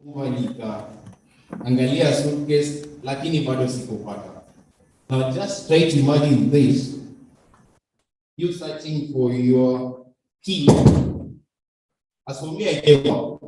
huwa nikaangalia suitcase lakini bado sikupata. Now just try to imagine this. You searching for your key. As for me, I gave up.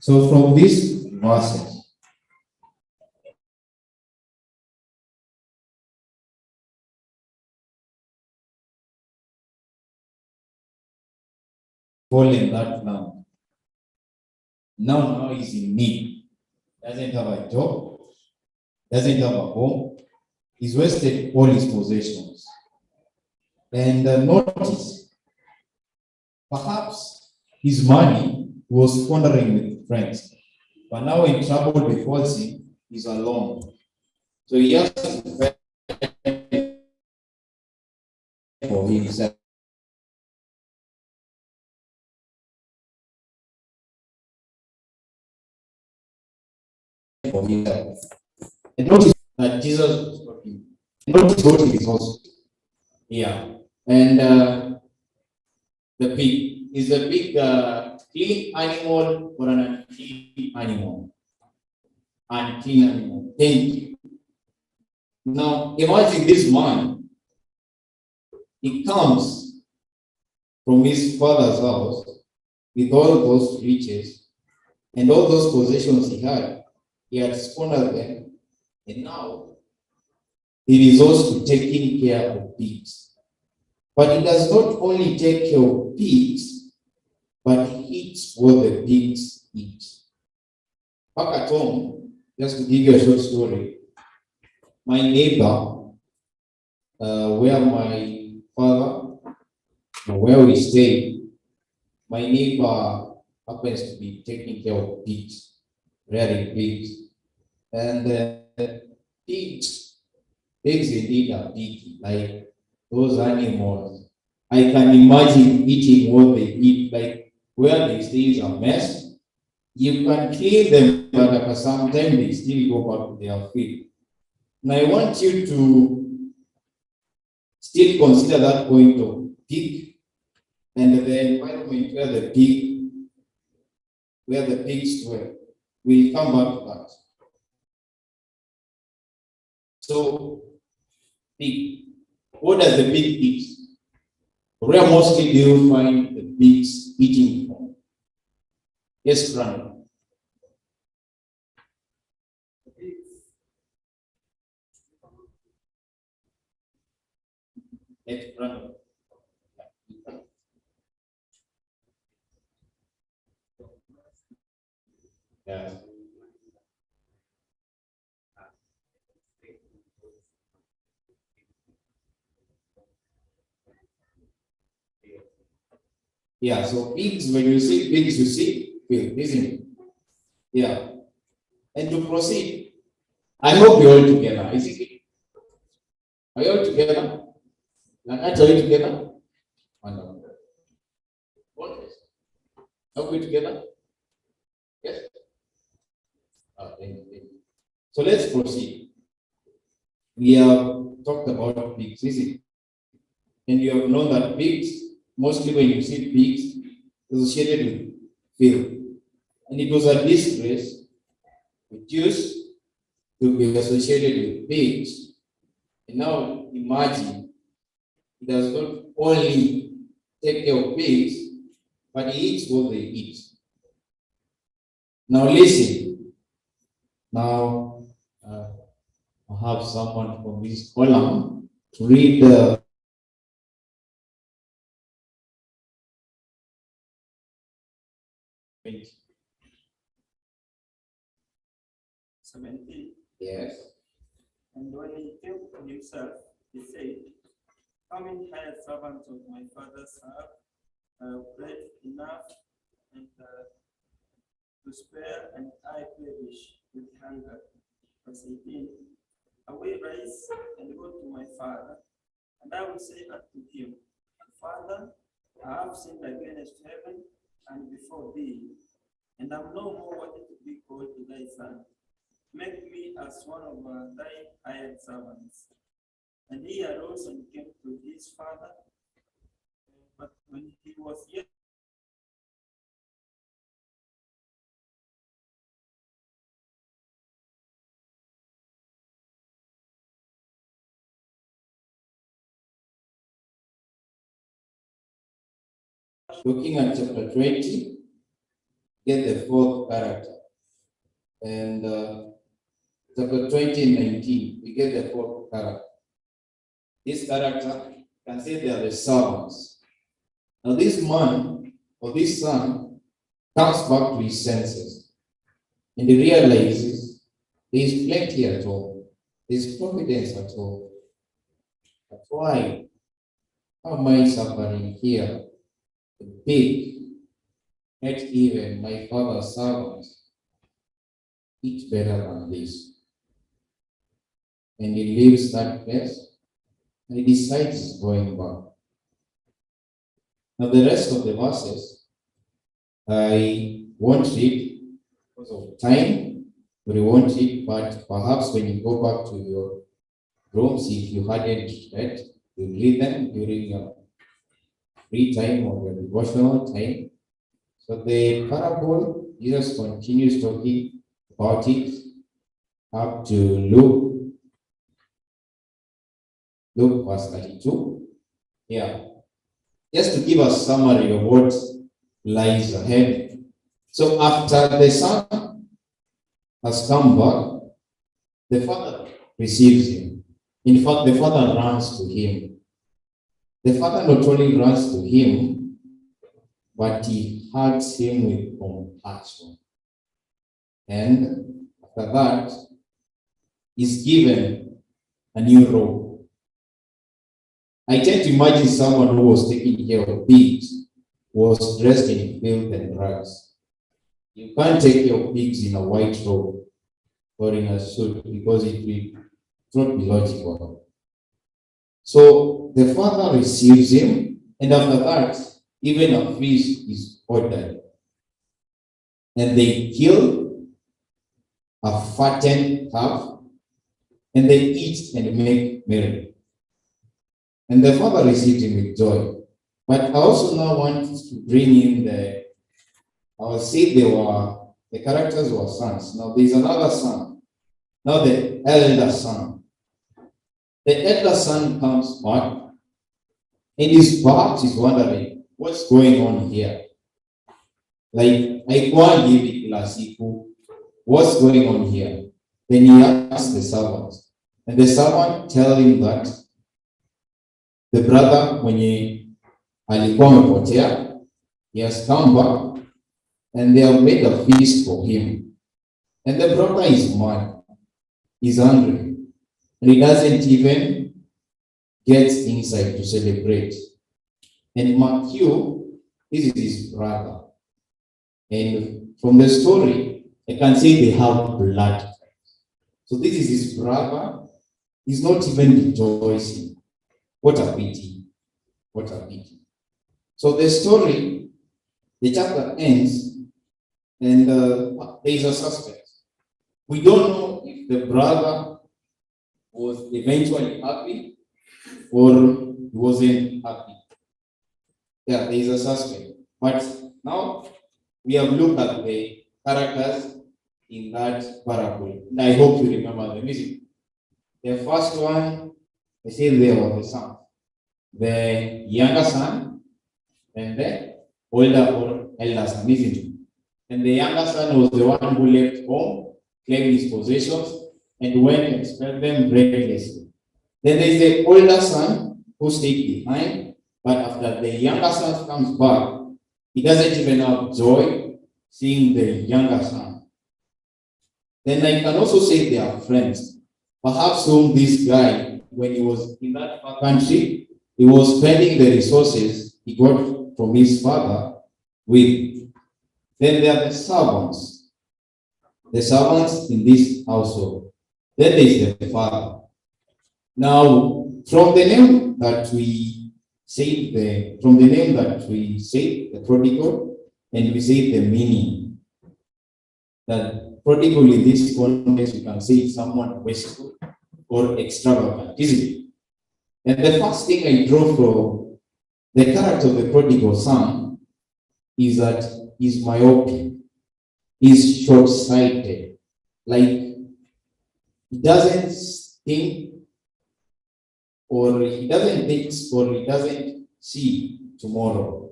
So from these verses, fallen that now. Now is in need. Doesn't have a job, doesn't have a home. He's wasted all his possessions. And notice, perhaps his money was squandering with friends, but now in trouble befalls him, he's alone. So he has to fend for himself. For himself. And notice that Jesus was talking. Notice what he is also. Yeah. And the pig. Is the pig clean animal or an unclean animal? Unclean animal. Thank you. Now imagine this man. He comes from his father's house with all those riches and all those possessions he had. He had squandered them, and now he resorts to taking care of pigs. But he does not only take care of pigs, but he eats what the pigs eat. Back at home, just to give you a short story, my neighbor, where my father, where we stay, my neighbor happens to be taking care of pigs, rearing pigs. And pigs indeed are picky, like those animals. I can imagine eating what they eat, like where they stay is a mess. You can clean them, but after some time they still go back to their feed. And I want you to still consider that point of pig and the environment where the pigs dwell. We'll come back to that. So, pig. What does the pig eat? Where mostly do you find the pigs eating from? Yes, Grandma. Yes, Grandma. Yeah. Yeah, so pigs, when you see pigs, you see pig, isn't it? Yeah. And to proceed, I hope you're all together, isn't it? Are you all together? Langat, are you together? Wonderful. Always. Are we together? Yes? Thank you. So let's proceed. We have talked about pigs, isn't it? And you have known that pigs, mostly when you see pigs, associated with filth. And it was a disgrace with Jews to be associated with pigs. And now imagine, he does not only take care of pigs, but he eats what they eat. Now listen. Now I have someone from this column to read the 17. yes. And when he came to himself, he said, "Come in, hired servants of my father's house, bread enough and to spare, and I perish with hunger." Verse 18. "Away, rise and go to my father, and I will say unto him, Father, I have sinned against heaven and before thee, and am no more worthy to be called thy son. Make me as one of thy hired servants." And he arose and came to his father. But when he was yet Looking at chapter 20, get the fourth character. And chapter 20:19, we get the fourth character. This character can say they are the servants. Now, this man or this son comes back to his senses and he realizes there is plenty at home, there is providence at home. But why? How am I suffering here? The pig, not even my father's servants, eat better than this. And he leaves that place and he decides he's going back. Now, the rest of the verses, I won't read because of time, we won't read, but perhaps when you go back to your rooms, if you hadn't read, you read them during your free time or your devotional time. So the parable, Jesus continues talking about it up to Luke verse 32. Yeah. Just to give a summary of what lies ahead. So after the son has come back, the father receives him. In fact, the father runs to him. The father not only runs to him, but he hugs him with compassion. And after that, he's given a new robe. I tend to imagine someone who was taking care of pigs was dressed in filth and rags. You can't take care of pigs in a white robe or in a suit because it will not be logical. So the father receives him, and after that, even a feast is ordered. And they kill a fattened calf, and they eat and make merry. And the father received him with joy. But I also now want to bring in I will say the characters were sons. Now there's another son. Now the elder son. The elder son comes back, and his perhaps is wondering what's going on here. Like I can't give it classical. What's going on here? Then he asks the servant, and the servant tell him that the brother mwenye alikuwa amepotea, he has come back and they have made a feast for him. And the brother is mad, he's hungry, and he doesn't even get inside to celebrate. And Matthew, this is his brother. And from the story, I can say they have blood. So this is his brother. He's not even rejoicing. What a pity. What a pity. So the story, the chapter ends, and there is a suspect. We don't know if the brother was eventually happy or he wasn't happy. Yeah, there is a suspect. But now we have looked at the characters in that parable. And I hope you remember them. The first one, I say there was the son. The younger son and the older or elder son, isn't it? And the younger son was the one who left home, claimed his possessions, and went and spent them recklessly. Then there is the older son who stayed behind, but after the younger son comes back, he doesn't even have joy seeing the younger son. Then I can also say they are friends. Perhaps whom this guy, when he was in that far country, he was spending the resources he got from his father with. Then there are the servants in this household. Then there is the father. Now, from the name that we say, the prodigal, and we say the meaning, that prodigal in this context, we can say someone wasteful or extravagant, isn't it? And the first thing I draw from the character of the prodigal son is that he's myopic, he's short-sighted, like he doesn't think or he doesn't see tomorrow.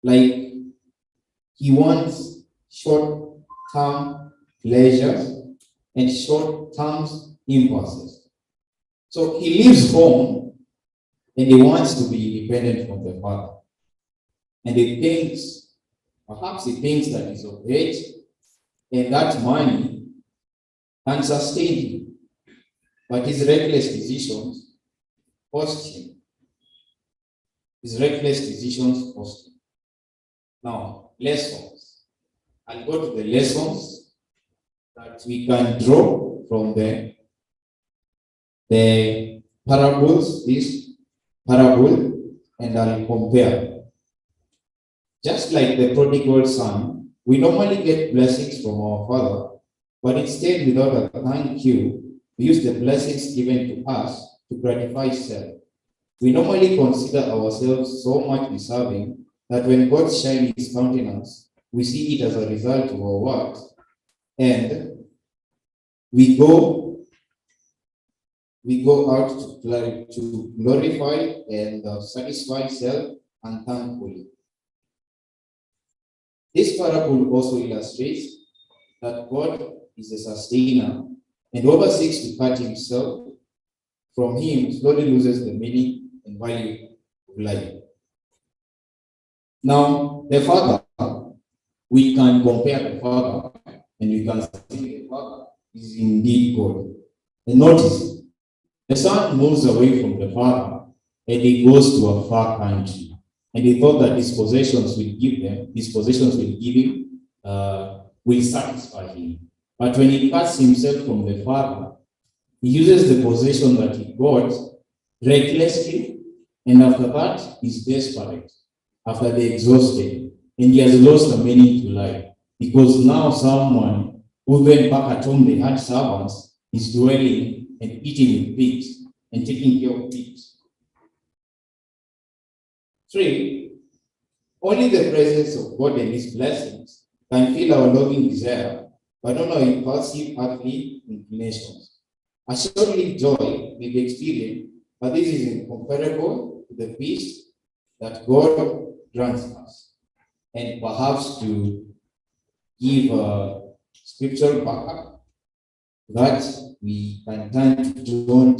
Like He wants short-term pleasures and short-term impulses. So he leaves home and he wants to be independent from the father. And he thinks, perhaps he thinks that he's of age and that money can sustain him. But his reckless decisions cost him. His reckless decisions cost him. Now, lessons. I'll go to the lessons that we can draw from the parables, this parable, and I'll compare. Just like the prodigal son, we normally get blessings from our father, but instead, without a thank you, we use the blessings given to us to gratify self. We normally consider ourselves so much deserving that when God shines his countenance, we see it as a result of our works, and we go out to glorify and satisfy self and thankfully. This parable also illustrates that God is a sustainer, and whoever seeks to cut himself from him slowly loses the meaning and value of life. Now, the father, we can compare the father and we can see the father is indeed God. And notice, the son moves away from the father and he goes to a far country. And he thought that his possessions will give him, will satisfy him. But when he cuts himself from the father, he uses the possession that he got recklessly, and after that, he's desperate. After they exhausted, and he has lost the meaning to life. Because now someone who went back at home, they had servants, is dwelling and eating with pigs and taking care of pigs. 3, only the presence of God and his blessings can fill our longing desire, but not our impulsive earthly inclinations. Assuredly, joy may be experienced, but this is incomparable to the peace that God grants us. And perhaps to give a scriptural backup, that we can turn to John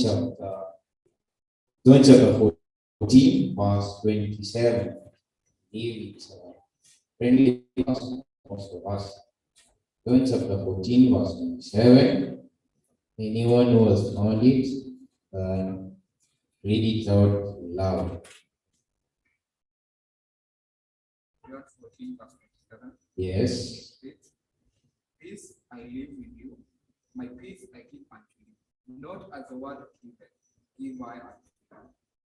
chapter 14, verse 27. Give it friendly most of us. John chapter 14, verse 27. Anyone who has found it, read it out loud. John 14, verse 27. Yes. Peace I leave with you, my peace I give unto you. Not as the world giveth, give I unto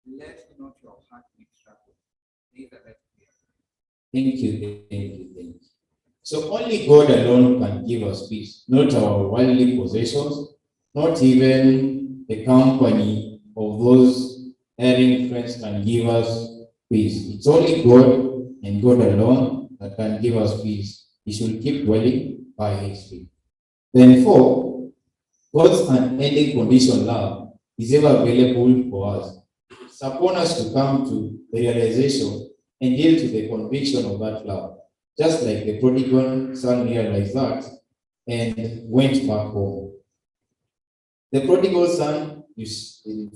you. Let not your heart be troubled, neither let fear. Thank you. So only God alone can give us peace, not our worldly possessions, not even the company of those erring friends can give us peace. It's only God and God alone that can give us peace. We should keep dwelling by his feet. Then 4, God's unending conditional love is ever available for us. It's upon us to come to the realization and yield to the conviction of that love. Just like the prodigal son realized that and went back home. The prodigal son,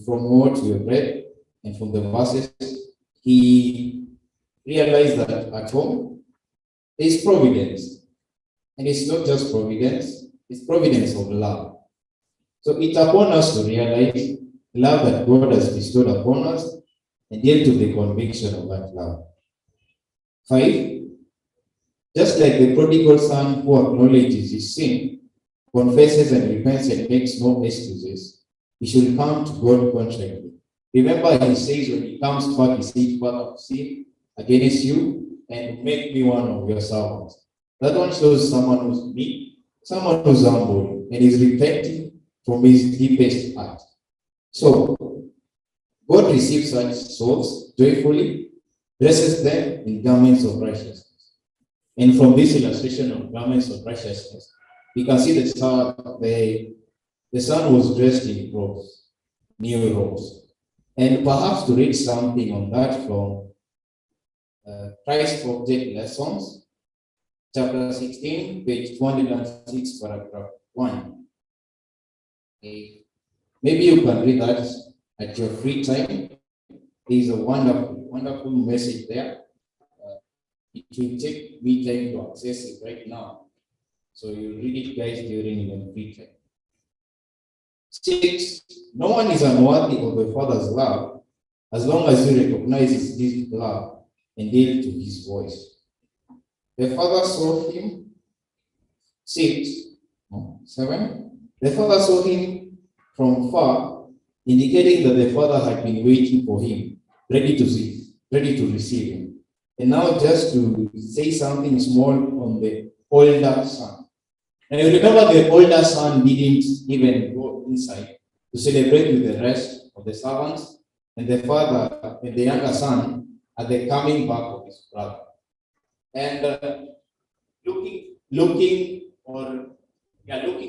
from what we have read and from the verses, he realized that at home there is providence. And it's not just providence, it's providence of love. So it's upon us to realize the love that God has bestowed upon us and yield to the conviction of that love. 5, just like the prodigal son who acknowledges his sin, confesses and repents and makes no excuses, he should come to God contritely. Remember, he says when he comes back, he says, Father, I've sinned against you and make me one of your servants. That one shows someone who's meek, someone who's humble, and is repenting from his deepest heart. So, God receives such souls joyfully, dresses them in garments of righteousness. And from this illustration of garments of righteousness, we can see the son was dressed in robes, new robes. And perhaps to read something on that from Christ Object Lessons, chapter 16, page 206, paragraph 1. Okay. Maybe you can read that at your free time. There is a wonderful message there. It will take me time to access it right now. So you read it, guys, during your free time. 6. No one is unworthy of the Father's love as long as he recognizes his love and yield to his voice. The Father saw him. 6. No, 7. The Father saw him from far, indicating that the Father had been waiting for him, ready to receive him. And now just to say something small on the older son. And you remember the older son didn't even go inside to celebrate with the rest of the servants, and the father and the younger son at the coming back of his brother. And looking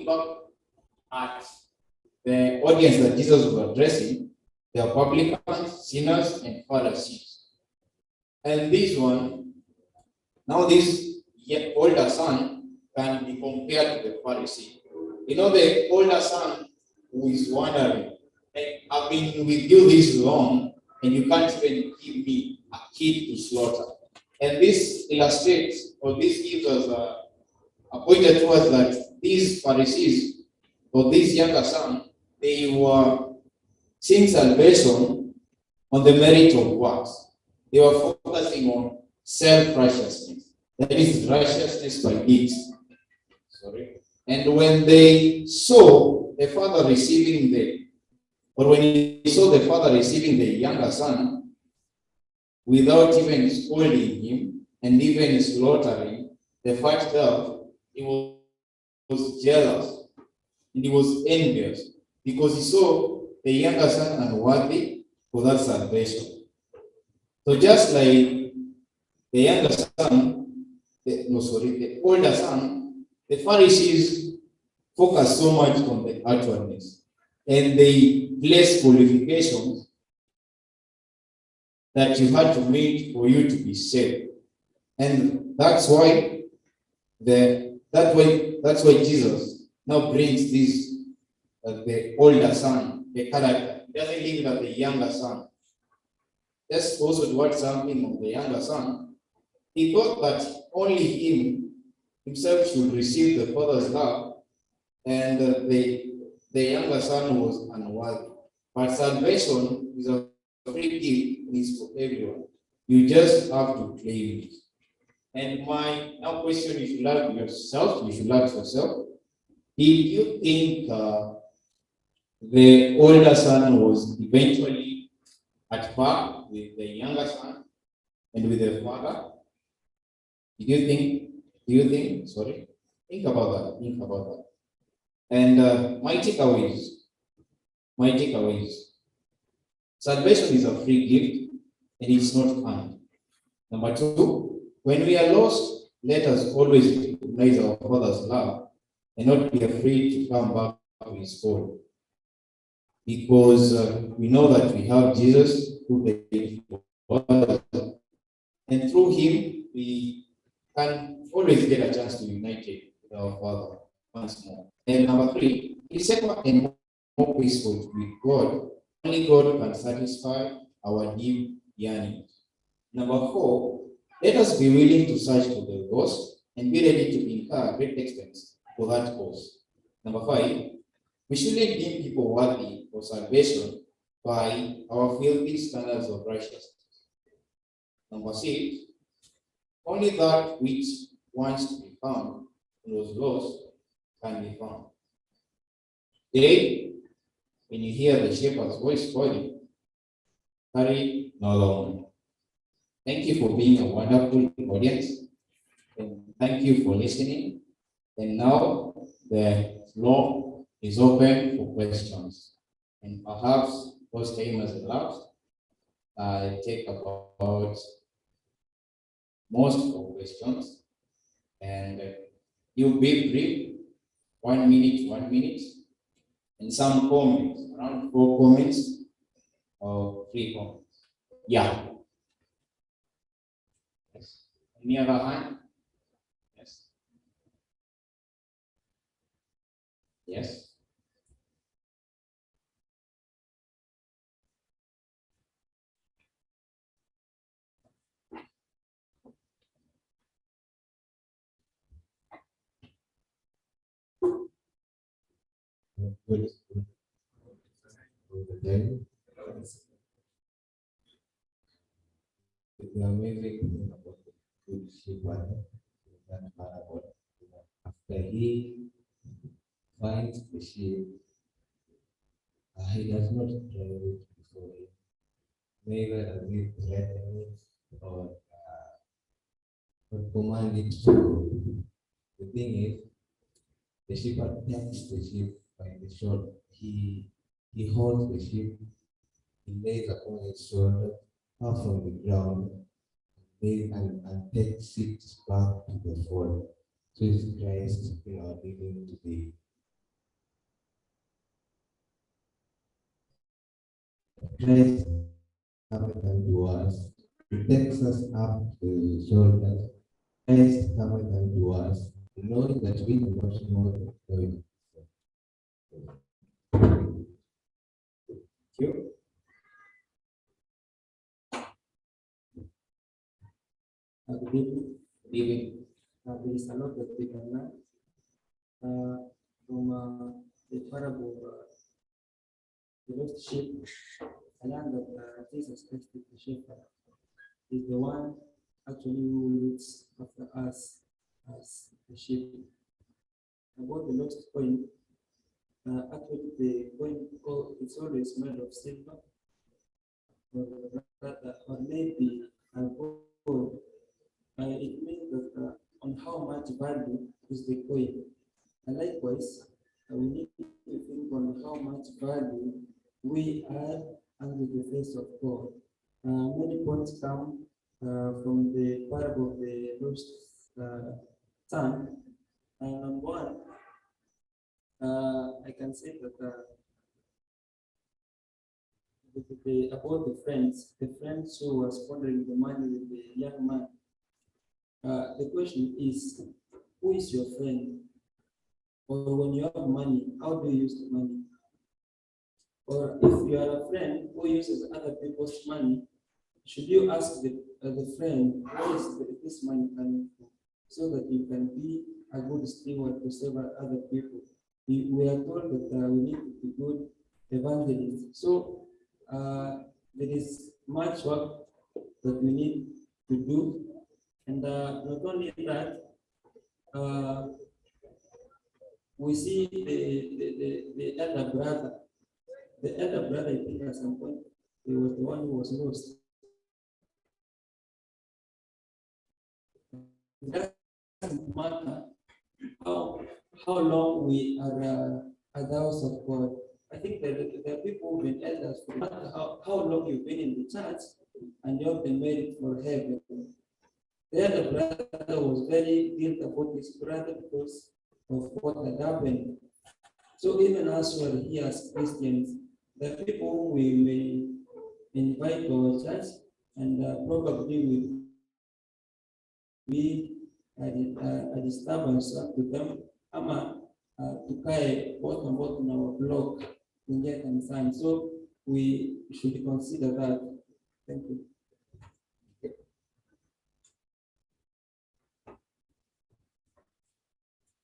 back at the audience that Jesus was addressing, they are publicans, sinners, and Pharisees. And this older son can be compared to the Pharisee. You know, the older son who is wondering, hey, I've been with you this long, and you can't even give me a kid to slaughter. And this illustrates, or this gives us a pointer to us that these Pharisees, or this younger son, they were seeing salvation on the merit of works. They were focusing on self-righteousness. That is righteousness by deeds. And when they saw the father receiving when he saw the father receiving the younger son without even scolding him and even slaughtering the fat dove, he was jealous and he was envious because he saw the younger son unworthy for that salvation. So just like the younger son, the older son, the Pharisees focus so much on the outwardness, and they place qualifications that you had to meet for you to be saved. And that's why Jesus now brings this the older son, the character. He doesn't think that the younger son. Let's also watch something of the younger son. He thought that only himself should receive the father's love, and the younger son was unworthy. But salvation is a free gift, is for everyone. You just have to claim it. And my now question, you should ask yourself, did you think the older son was eventually at par with the younger son and with the father? Do you think, sorry, think about that. And my takeaways, salvation is a free gift and it's not earned. Number 2, when we are lost, let us always recognize our Father's love and not be afraid to come back to his fold. Because we know that we have Jesus who paid for us, and through him we can always get a chance to unite with our Father once more. And number 3, it's safer and more peaceful with God. Only God can satisfy our deep yearnings. Number 4, let us be willing to search for the lost and be ready to incur great expense for that cause. Number 5, we shouldn't deem people worthy of salvation by our filthy standards of righteousness. Number 6, only that which wants to be found and was lost can be found. Today, when you hear the shepherd's voice calling, hurry no longer. Thank you for being a wonderful audience, and thank you for listening. And now the floor is open for questions. And perhaps those time has elapsed, I take about most of questions, and you be brief, 1 minute, and some comments, around 4 comments or 3 comments. Yeah. Yes. Any other hand? Yes. Yes. Good. Then the amazing thing about the good shepherd is that parable. After he finds the sheep, he does not drive it before him, neither does he threaten it or command it to go. The thing is, the shepherd takes the sheep by the shoulder. He holds the sheep, he lays upon his shoulder, up from the ground, and takes it back to the fold. Jesus Christ, leading to the Christ coming unto us. He takes us up to the shoulders. Christ coming unto us, knowing that we do not know the going. You? Living. There is a lot that we can learn from the parable of the lost sheep. I learned that Jesus Christ is the shepherd. He's the one actually who looks after us as the sheep. About the lost coin, actually the coin it's always made of silver, or maybe gold. It means that on how much value is the coin. And likewise, we need to think on how much value we add under the face of God. Many points come from the parable of the lost son. And on one, I can say that about the friends who were squandering the money with the young man. The question is, who is your friend? Or when you have money, how do you use the money? Or if you are a friend who uses other people's money, should you ask the friend, where is this money coming from? So that you can be a good steward to serve other people. We are told that we need to be good evangelists. So there is much work that we need to do. And not only that, we see the elder brother. The elder brother, I think at some point, he was the one who was lost. It doesn't matter how long we are at the house of God. I think that there are people who've been elders for no matter how long you've been in the church and you have been made for heaven. The elder brother was very guilty about his brother because of what had happened. So even as we are here as Christians, the people who we may invite to our church and probably will be a disturbance to them, ama tukae both on our block kuingia kanisani. So we should consider that. Thank you.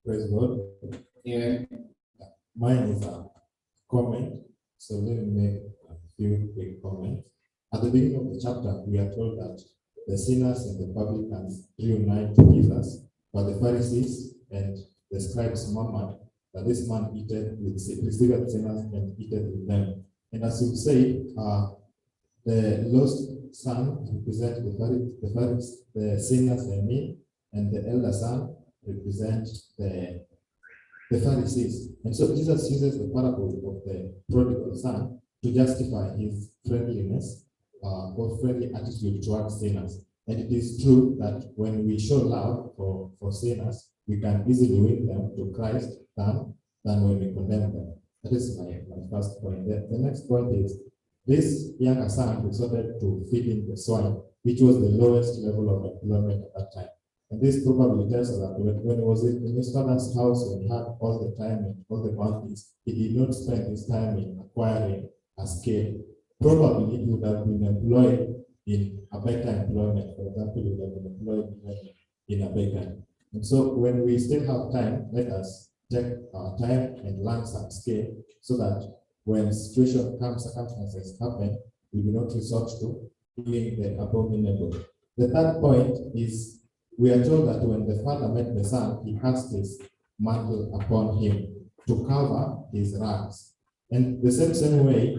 Praise God. Yeah. Mine is a comment, so let me make a few quick comments. At the beginning of the chapter, we are told that the sinners and the publicans drew nigh to Jesus, but the Pharisees and the scribes murmured that this man received sinners and eateth with them. And as you say, the lost son represents the sinners and me, and the elder son represents the Pharisees. And so Jesus uses the parable of the prodigal son to justify his friendliness or friendly attitude towards sinners. And it is true that when we show love for sinners, we can easily win them to Christ than when we condemn them. That is my first point. The next point is this younger son resorted to feeding the swine, which was the lowest level of employment at that time. And this probably tells us that when he was in his father's house, when he had all the time and all the bounties, he did not spend his time in acquiring a skill. Probably he would have been employed in a better employment. For example, he would have been employed in a bakery. And so when we still have time, let us take our time and learn some skill so that when circumstances happen, we do not resort to doing the abominable. The third point is we are told that when the father met the son, he cast his mantle upon him to cover his rags. And the same way,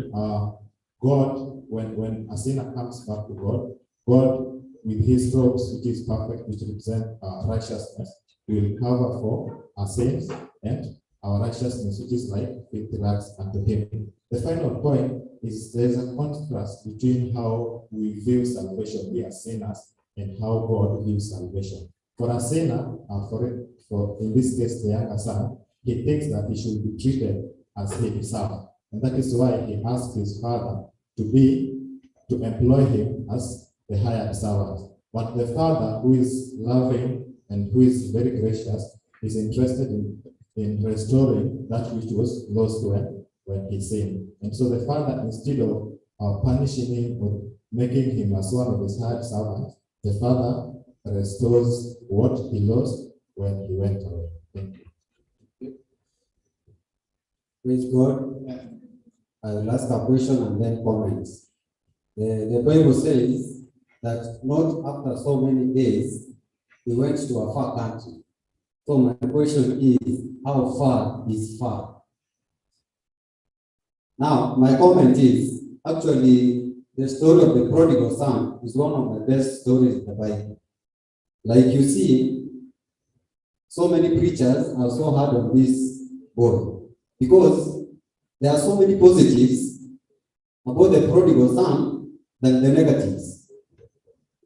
God, when a sinner comes back to God, God with his robes, which is perfect, which represent righteousness, will cover for our sins and our righteousness, which is like filthy rags unto him. The final point is there's a contrast between how we view salvation, we as sinners, and how God views salvation. For a sinner, for in this case the younger son, he thinks that he should be treated as he deserves, and that is why he asks his father to employ him as the hired servant. But the father, who is loving and who is very gracious, is interested in restoring that which was lost when he sinned. And so the father, instead of punishing him or making him as one of his hired servants, the father restores what he lost when he went away. Thank you. Praise God. I will ask a question and then comments. The Bible says that not after so many days, he went to a far country. So my question is, how far is far? Now, my comment is, actually, the story of the prodigal son is one of the best stories in the Bible. Like you see, so many preachers are so hard on this boy because there are so many positives about the prodigal son than the negatives.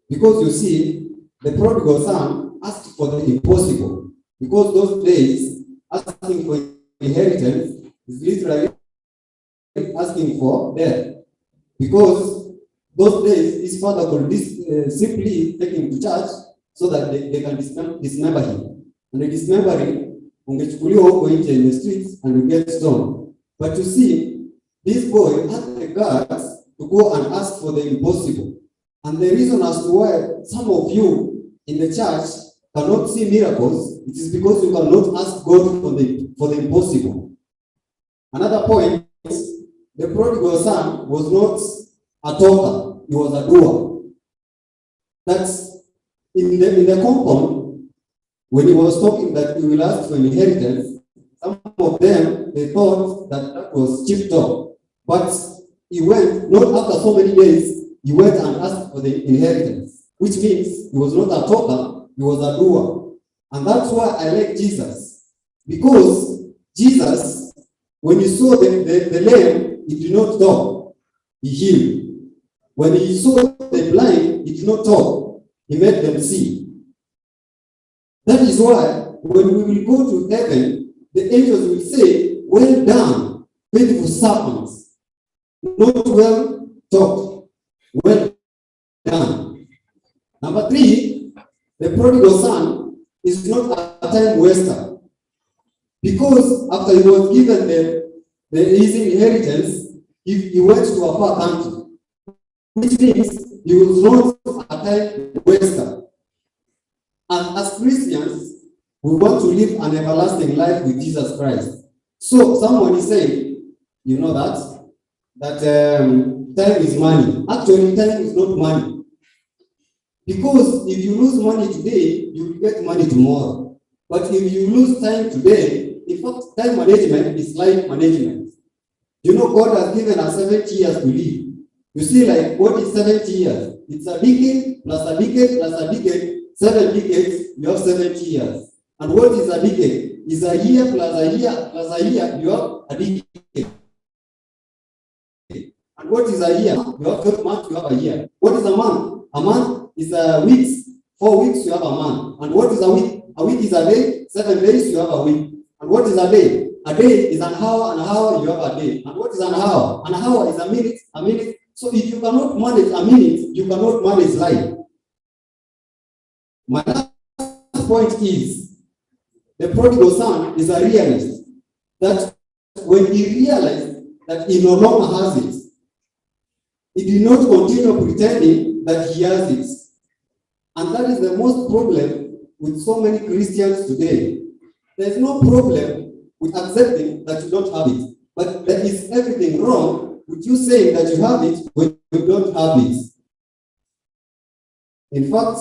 Because you see, the prodigal son asked for the impossible. Because those days, asking for inheritance is literally asking for death. Because those days, his father could simply take him to church so that they can dismember him. And the dismembering, ungechukuliwa huko nje in the streets and you get stoned. But you see, this boy had the guts to go and ask for the impossible. And the reason as to why some of you in the church cannot see miracles, it is because you cannot ask God for the impossible. Another point is, the prodigal son was not a talker, he was a doer. That's in the compound, when he was talking that he will ask for inheritance, some of them, they thought that was cheap talk. But he went, not after so many days, he went and asked for the inheritance, which means he was not a talker, he was a doer. And that's why I like Jesus. Because Jesus, when he saw the lame, he did not talk, he healed. When he saw the blind, he did not talk, he made them see. That is why when we will go to heaven, the angels will say, well done, faithful servants. Not well taught, well done. Number 3, the prodigal son is not a time waster. Because after he was given the easy inheritance, he went to a far country. Which means he was not a time waster. And as Christians, we want to live an everlasting life with Jesus Christ. So someone is saying, you know that time is money. Actually, time is not money. Because if you lose money today, you will get money tomorrow. But if you lose time today, in fact, time management is life management. You know, God has given us 70 years to live. You see, like, what is 70 years? It's a decade plus a decade plus a decade. 7 decades, you have 70 years. And what is a decade? Is a year plus a year plus a year, you have a decade. And what is a year? You have 12 months, you have a year. What is a month? A month is a weeks. 4 weeks, you have a month. And what is a week? A week is a day. 7 days, you have a week. And what is a day? A day is an hour, you have a day. And what is an hour? An hour is a minute. So if you cannot manage a minute, you cannot manage life. My last point is, the prodigal son is a realist. That when he realized that he no longer has it, he did not continue pretending that he has it. And that is the most problem with so many Christians today. There's no problem with accepting that you don't have it. But there is everything wrong with you saying that you have it when you don't have it. In fact,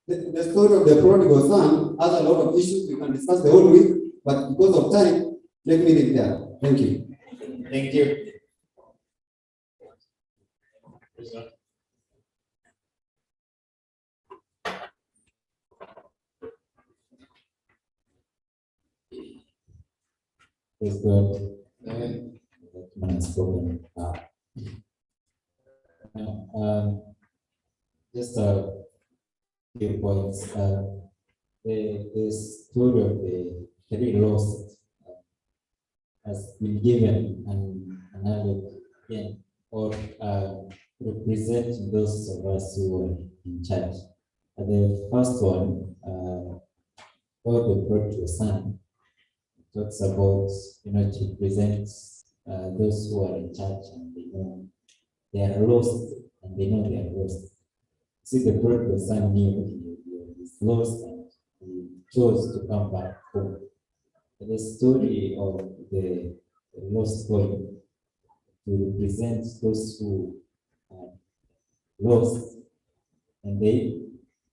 the story of the prodigal son has a lot of issues we can discuss the whole week, but because of time, let me leave there. Thank you. Thank you. Praise God. That man has spoken. Just a few points. The story of the three lost has been given an analogy or represent those of us who are in charge. The first one, about the prodigal son, talks about, to present those who are in charge and they know they are lost and they know they are lost. See, the prodigal son knew he was lost and he chose to come back home. The story of the lost boy to represent those who are lost and they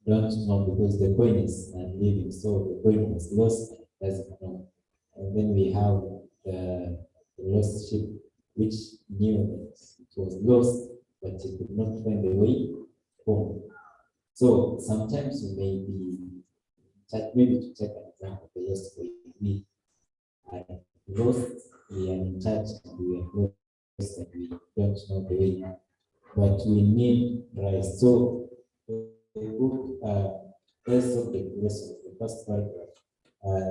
don't know because the coin is living, so the coin was lost and doesn't know. And then we have the lost sheep, which knew that it was lost, but it could not find the way home. So sometimes we may be, maybe to take an example, the lost boy, we are lost, we are in touch, and we are lost, and we don't know the way, but we need Christ. So the book, rest of the first paragraph,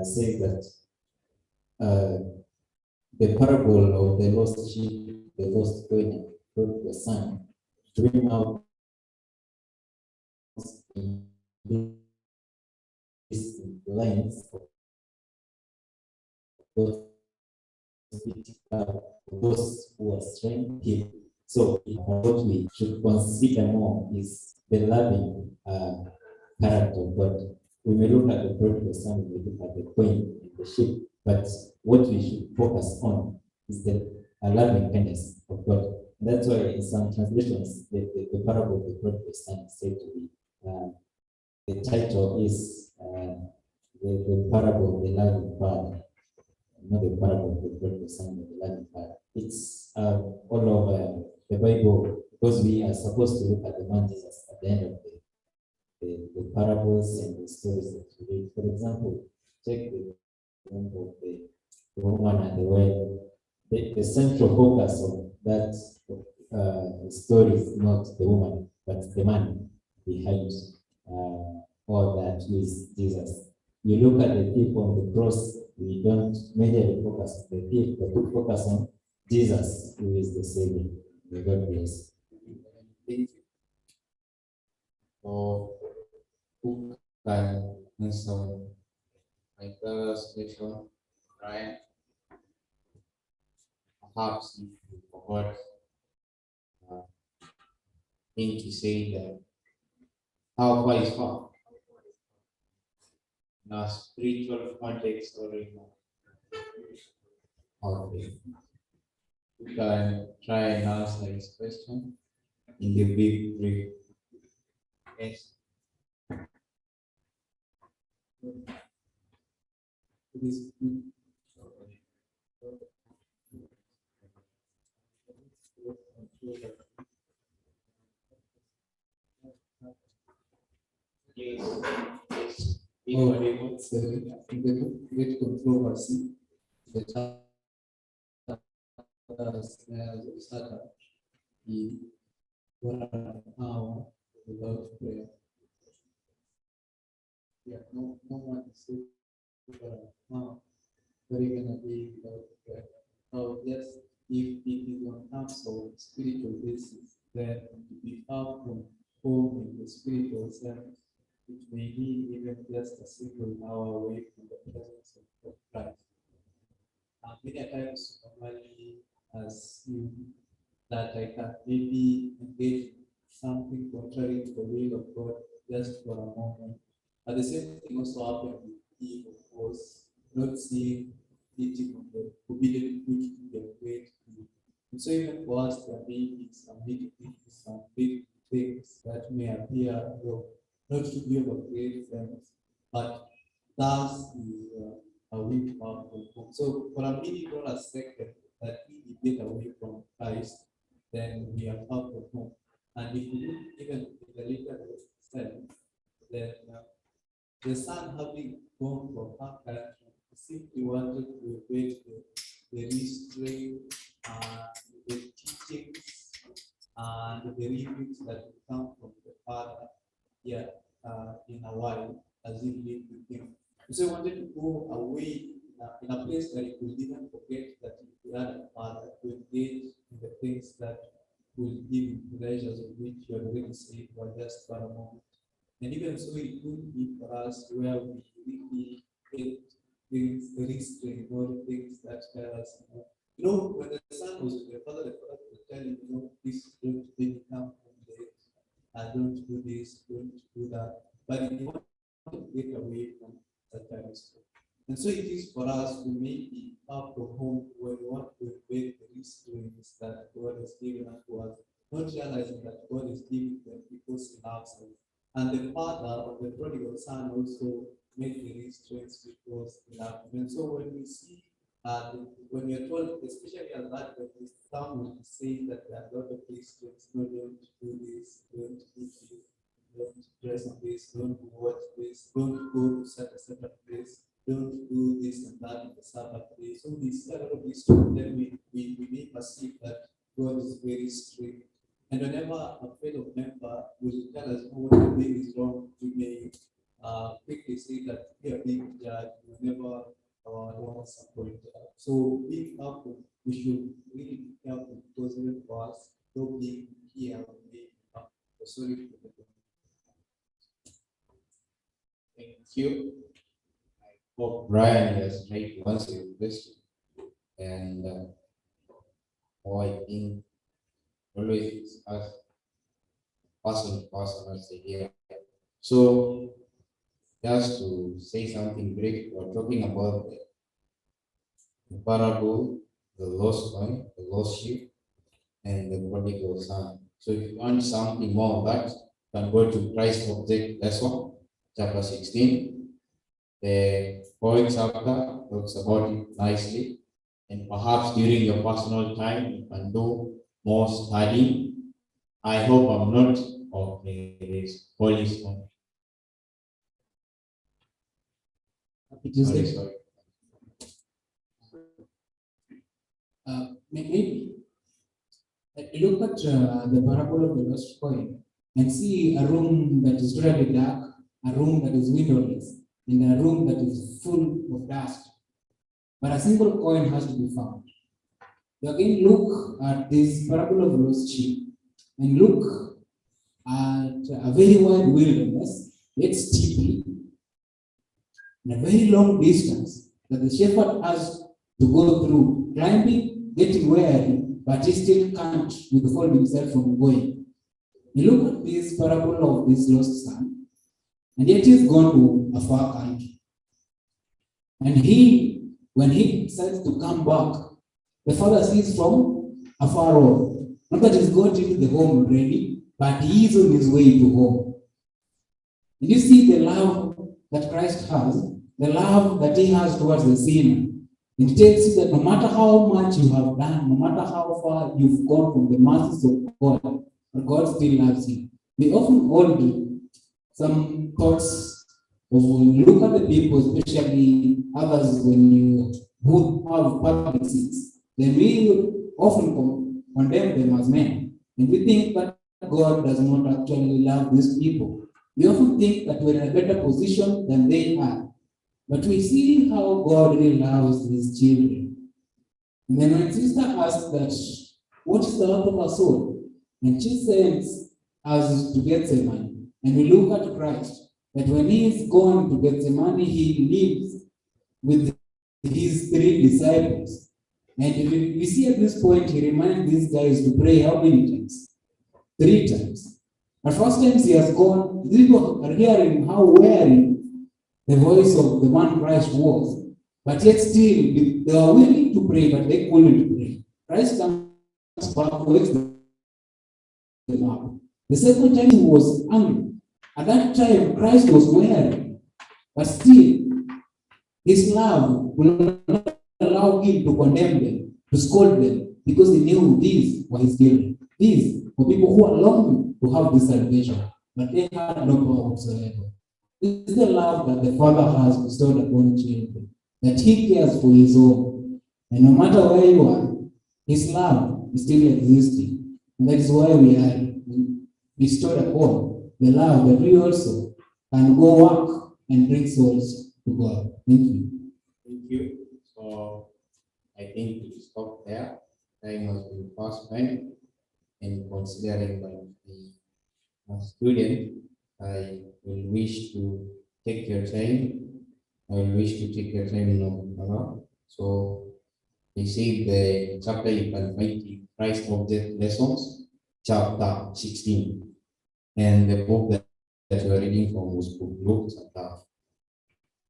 says that the parable of the lost sheep, the lost coin, the son, dream out in these lines of those who are strange people. So what we should consider more is the loving character of God. We may look at the prodigal son, we may look at the coin and the sheep, but what we should focus on is the loving kindness of God. And that's why in some translations, the parable of the prodigal son is said to be, the title is the parable of the loving father, not the parable of the prodigal son, but the loving father. It's all over the Bible because we are supposed to look at the man Jesus at the end of the parables and the stories that we read. For example, take the example of the woman and the well. The central focus of that story is not the woman, but the man behind all that is Jesus. You look at the thief on the cross, we don't majorly focus on the thief, but we focus on Jesus, who is the Savior. May God bless. So, who can answer my brother's question, Brian? Perhaps if you forgot thing to say that how far is far in a spiritual context or in okay. You can try and answer his question in the big brief. Yes. Yes. Yes. It's the great controversy. The started in 1 hour without prayer. Yeah, no one is saved for an hour. But you're gonna be without prayer. So yes, if it is on terms of spiritual basis, then to be out from home in the spiritual sense, it may be even just a single hour away from the presence of Christ. Many a times, normally, as you, that I can maybe engage in something contrary to the will of God just for a moment. But the same thing also happened with Eve, of course, not seeing eating of the forbidden fruit in the great tree. And so even for us, there may be some big things, some big things that may appear though not to be of a great offense, but thus is a way far from home. So for a mini-dollar second that we get away from Christ, then we are far from home. And if you look even in the later sense, then the son having gone from her country simply wanted to obey the restraint and the teachings and the reviews that will come from the father here in a while as he lived with him. So he wanted to go away in a place where he could even forget that he had a father to engage in the things that will give him pleasures of which you have already said were just for a moment. And even so, it could be for us where we really get things restrained, or things that tell us, when the son was with the father was telling, this don't really come from there, don't do this, don't do that. But if you want to get away from that kind of stuff. And so it is for us who may be far from home when we want to obey the restraints that God has given unto us, not realizing that God is giving them because He loves us. And the father of the prodigal son also made the restraints because He loved him. And so when we see, when we are told, especially as that, when we someone saying that there are a lot of restraints, no, don't do this, don't do this, don't dress on this, don't watch this, don't go to such a certain place, don't do this and that in the Sabbath day. So we see a lot of these things, then we may perceive that God is very strict. And whenever a fellow member will tell us what we think is wrong, we may quickly say that we are being judged whenever our wrongs are pointed out. So being careful, we should really be careful because even for us, though being here, we may become sorry for the Thank you. I hope Brian has tried to answer your question. And I think always it's us, person to person, as they hear. So, just to say something brief, we're talking about the parable, the lost coin, the lost sheep, and the prodigal son. So, if you want something more of that, you can go to Christ Object Lesson, chapter 16. The whole chapter talks about it nicely, and perhaps during your personal time, you can do more studying. I hope I'm not of this police one. Happy Tuesday. Sorry. Maybe look at the parable of the lost coin and see a room that is totally dark, a room that is windowless, and a room that is full of dust. But a single coin has to be found. You again look at this parable of lost sheep and look at a very wide wilderness, yet steeply, in a very long distance that the shepherd has to go through, climbing, getting weary, but he still can't withhold himself from going. You look at this parable of this lost son, and yet he's gone to a far country. And when he decides to come back, the father sees from afar off. Not that he's got into the home already, but he is on his way to home. And you see the love that Christ has, the love that he has towards the sinner. It tells you that no matter how much you have done, no matter how far you've gone from the mercies of God, God still loves you. We often hold some thoughts of when you look at the people, especially others, when you who have public seats, then we often condemn them as men. And we think that God does not actually love these people. We often think that we're in a better position than they are. But we see how God really loves these children. And then when sister asks that, what is the heart of our soul? And she sends us to Gethsemane. And we look at Christ. that when he is gone to Gethsemane, he lives with his three disciples. And we see at this point, he reminds these guys to pray how many times? 3 times. At first times he has gone, these people are hearing how weary the voice of the man Christ was. But yet still, they were willing to pray, but they couldn't pray. Christ comes back, wakes them up. The second time he was angry. At that time, Christ was weary. But still, his love will not allow him to condemn them, to scold them, because he knew these were his children. These were people who are longing to have this salvation, but they had no power whatsoever. This is the love that the Father has bestowed upon children, that he cares for his own. And no matter where you are, his love is still existing. And that is why we are bestowed upon the love that we also can go work and bring souls to God. Thank you. Thank you. So I think we stop there. Time has been fast spent. And considering that the student, I will wish to take your time. I will wish to take your time now. So they say the chapter you can find in Christ Object Lessons, chapter 16. And the book that you are reading from was book Luke chapter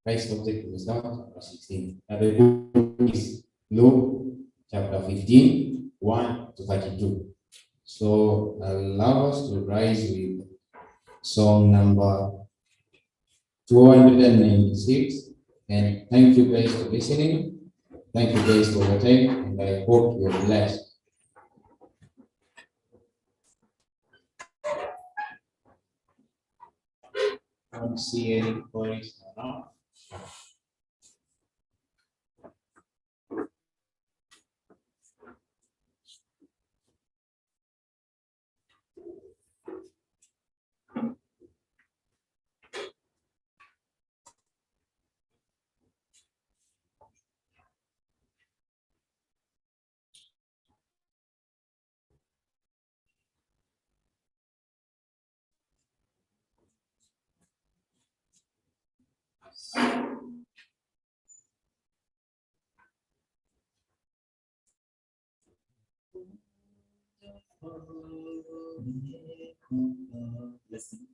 Christ Object Lessons, chapter 16. And the book is Luke chapter 15, 1 to 32. So allow us to rise with song number 296. And thank you guys for listening. Thank you guys for your time, and I hope you're blessed. I don't see any queries now. Listen.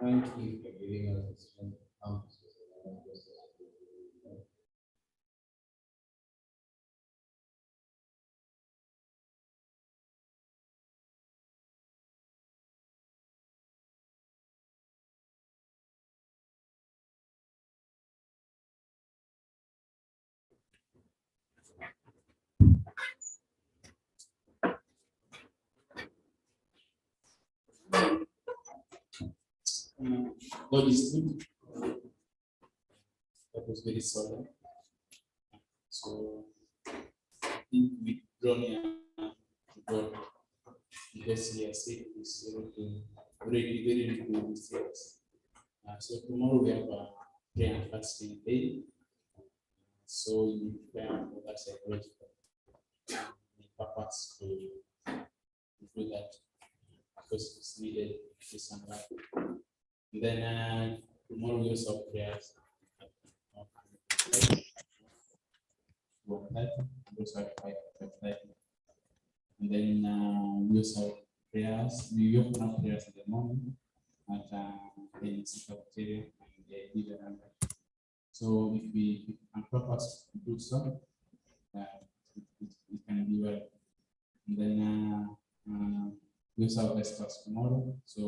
Thank you for giving us the strength to come to this process. God is good. That was very solid. So I think we draw near to God because He has said this already very good mistakes. So tomorrow we have a prayer and fasting day. So you prepare for that psychological purpose to do that because it's needed this and that. And then tomorrow we also have prayers. And then we also have prayers. We often have prayers in the morning at the cafeteria and the dinner. So if we on purpose to do so, it can be well. And then we also have experts tomorrow. So